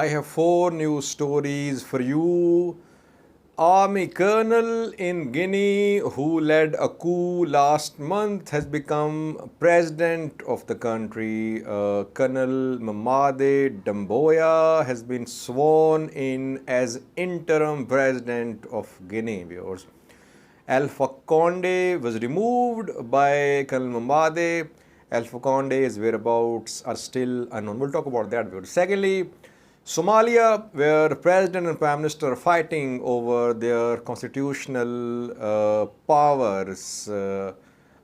I have 4 news stories for you. Army colonel in Guinea who led a coup last month has become president of the country. Colonel Mamaday Guinea has been sworn in as interim president of Guinea. Viewers. Alpha Conde was removed by Colonel Mamaday. Alpha Conde's whereabouts are still unknown. We'll talk about that. Viewers. Secondly, Somalia, where President and Prime Minister are fighting over their constitutional powers,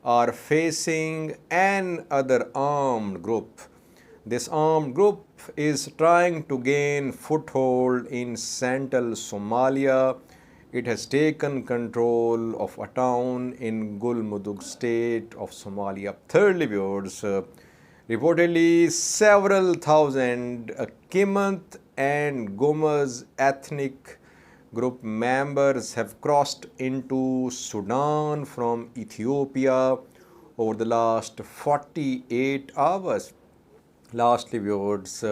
are facing another armed group. This armed group is trying to gain foothold in central Somalia. It has taken control of a town in Gulmudug state of Somalia. Thirdly, viewers, reportedly, several thousand Qemant and Goma's ethnic group members have crossed into Sudan from Ethiopia over the last 48 hours. Lastly, viewers,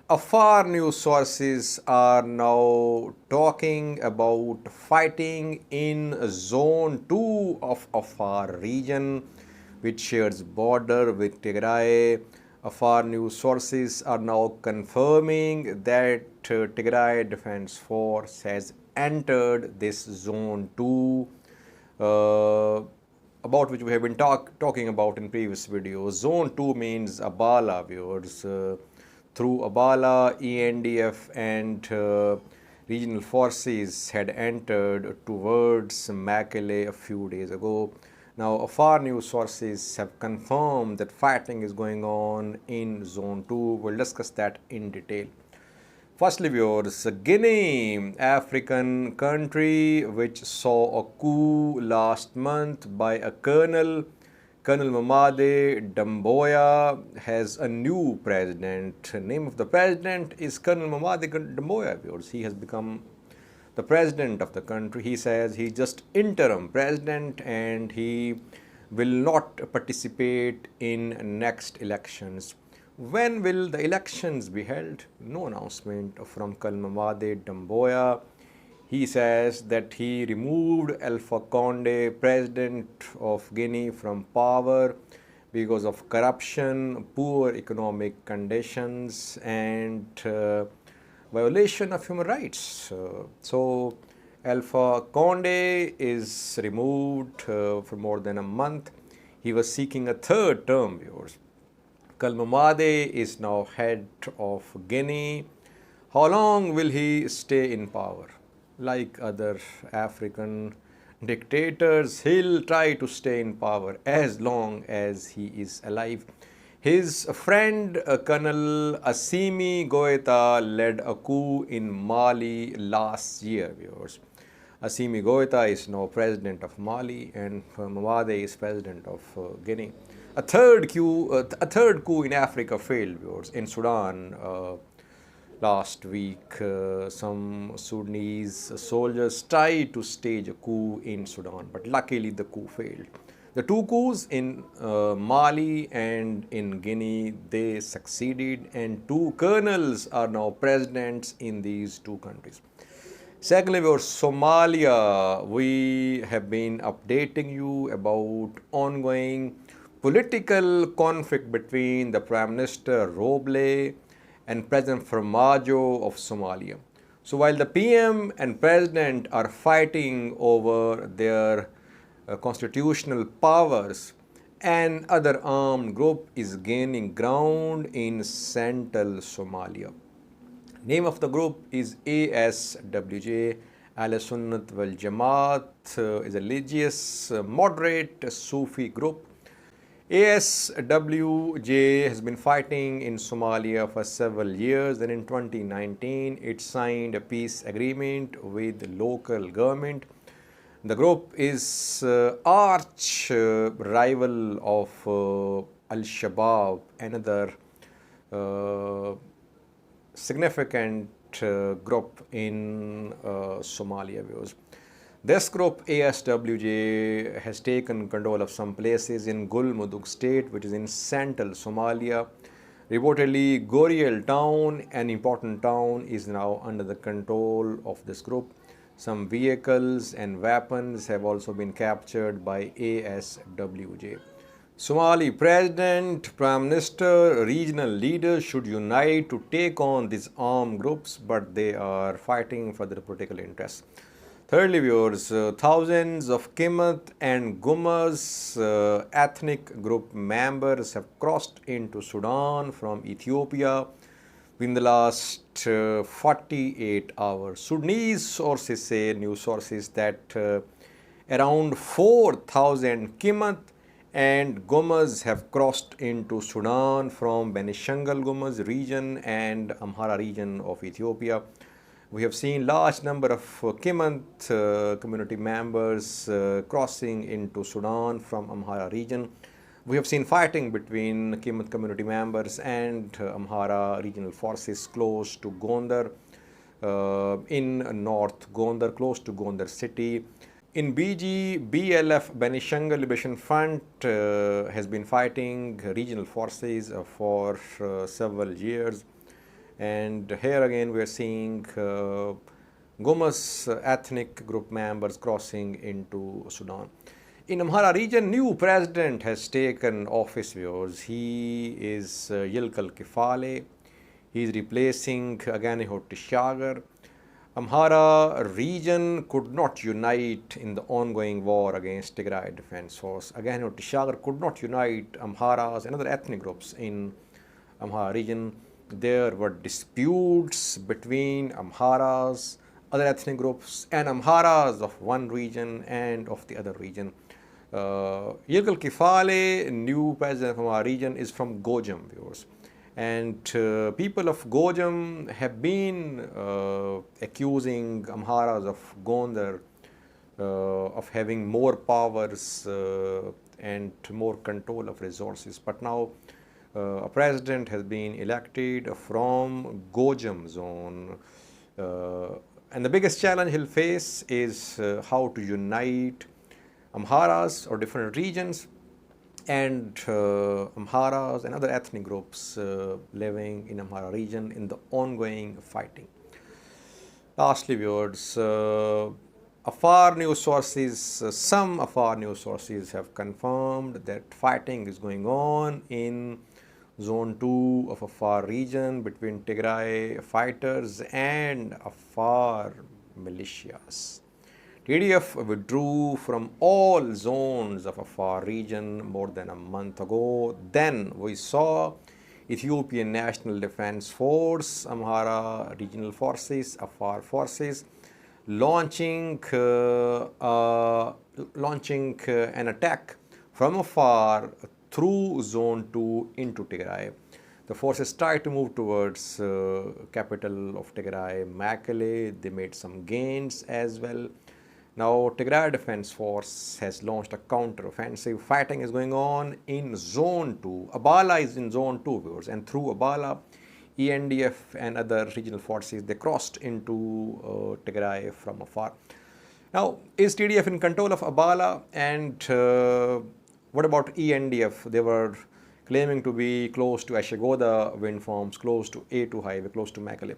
afar news sources are now talking about fighting in Zone 2 of Afar region, which shares border with Tigray. Afar news sources are now confirming that Tigray Defense Force has entered this Zone 2, about which we have been talking about in previous videos. Zone 2 means Abala, viewers. Through Abala, ENDF and regional forces had entered towards Mekelle a few days ago. Now, Afar news sources have confirmed that fighting is going on in Zone 2. We'll discuss that in detail. Firstly, viewers, Guinea, African country which saw a coup last month by a Colonel Mamaday Guinea, has a new president. The name of the president is Colonel Mamaday Guinea, viewers. He has become the president of the country. He says he's just interim president and he will not participate in next elections. When will the elections be held? No announcement from Colonel Mamaday Guinea. He says that he removed Alpha Conde, president of Guinea, from power because of corruption, poor economic conditions, and violation of human rights. So Alpha Conde is removed for more than a month. He was seeking a third term, viewers. Colonel Mamaday is now head of Guinea. How long will he stay in power? Like other African dictators, he'll try to stay in power as long as he is alive. His friend Colonel Assimi Goita led a coup in Mali last year, viewers. Assimi Goita is now president of Mali and Mamaday is president of Guinea. A third coup in Africa failed, viewers. In Sudan, last week, some Sudanese soldiers tried to stage a coup in Sudan, but luckily the coup failed. The two coups in Mali and in Guinea, they succeeded, and two colonels are now presidents in these two countries. Secondly, for Somalia, we have been updating you about ongoing political conflict between the Prime Minister Roble and President Farmajo of Somalia. So while the PM and President are fighting over their constitutional powers, an other armed group is gaining ground in central Somalia. Name of the group is ASWJ, Al Sunnat wal Jamaat, is a religious, moderate Sufi group. ASWJ has been fighting in Somalia for several years, and in 2019 it signed a peace agreement with the local government. The group is arch rival of Al-Shabaab, another significant group in Somalia, viewers. This group, ASWJ, has taken control of some places in Gulmudug state, which is in central Somalia. Reportedly, Goriel town, an important town, is now under the control of this group. Some vehicles and weapons have also been captured by ASWJ. Somali president, prime minister, regional leaders should unite to take on these armed groups, but they are fighting for their political interests. Thirdly, viewers, thousands of Qemant and Gumas ethnic group members have crossed into Sudan from Ethiopia in the last 48 hours. Sudanese sources say, news sources, that around 4,000 Qemant and Gumas have crossed into Sudan from Benishangal Gumas region and Amhara region of Ethiopia. We have seen large number of Qemant community members crossing into Sudan from Amhara region. We have seen fighting between Qemant community members and Amhara regional forces close to Gondar, in North Gondar, close to Gondar city. In BG, BLF, Benishangal Liberation Front, has been fighting regional forces for several years. And here again we are seeing Gumas ethnic group members crossing into Sudan. In Amhara region, new president has taken office, viewers. He is Yilkal Kifale. He is replacing Aganeho Tishagar. Amhara region could not unite in the ongoing war against Tigray Defense Force. Aganeho Tishagar could not unite Amharas and other ethnic groups in Amhara region. There were disputes between Amharas, other ethnic groups, and Amharas of one region and of the other region. Yilkal Kifale, new president of Amhara region, is from Gojam, viewers. And people of Gojam have been accusing Amharas of Gondar of having more powers and more control of resources. But now a president has been elected from Gojam zone, and the biggest challenge he'll face is how to unite Amharas or different regions and Amharas and other ethnic groups living in Amhara region in the ongoing fighting. Lastly, viewers, some Afar news sources have confirmed that fighting is going on in Zone 2 of Afar region between Tigray fighters and Afar militias. TDF withdrew from all zones of Afar region more than a month ago. Then we saw Ethiopian National Defense Force, Amhara Regional Forces, Afar Forces launching an attack from afar through Zone 2 into Tigray. The forces tried to move towards capital of Tigray, Mekelle. They made some gains as well. Now, Tigray Defense Force has launched a counter-offensive. Fighting is going on in Zone 2. Abala is in Zone 2, viewers, and through Abala, ENDF and other regional forces, they crossed into Tigray from afar. Now, is TDF in control of Abala? And what about ENDF? They were claiming to be close to Ashagoda wind farms, close to A2 highway, close to Mekelle.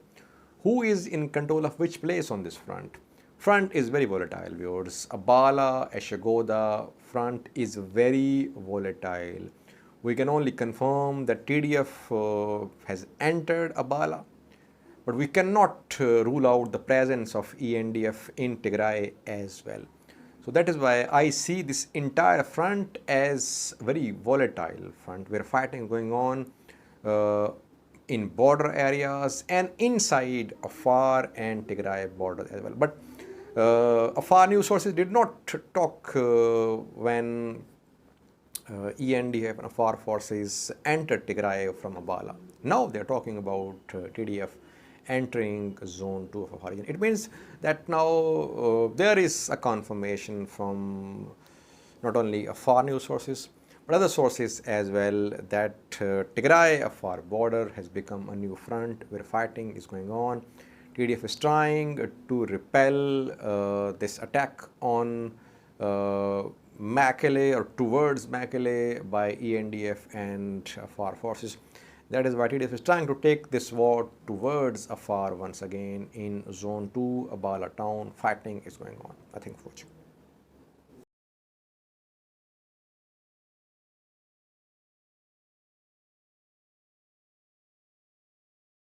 Who is in control of which place on this front? Front is very volatile, viewers. Abala, Ashagoda front is very volatile. We can only confirm that TDF has entered Abala, but we cannot rule out the presence of ENDF in Tigray as well. So that is why I see this entire front as very volatile front, where fighting is going on in border areas and inside Afar and Tigray border as well. But Afar news sources did not talk when ENDF and Afar forces entered Tigray from Abala. Now they are talking about TDF entering Zone 2 of Afar region. It means that now there is a confirmation from not only Afar news sources but other sources as well that Tigray Afar border has become a new front where fighting is going on. TDF is trying to repel this attack on Mekelle or towards Mekelle by ENDF and Afar forces. That is why TDF is trying to take this war towards Afar once again in Zone 2, Abala town. Fighting is going on. Thank you for watching.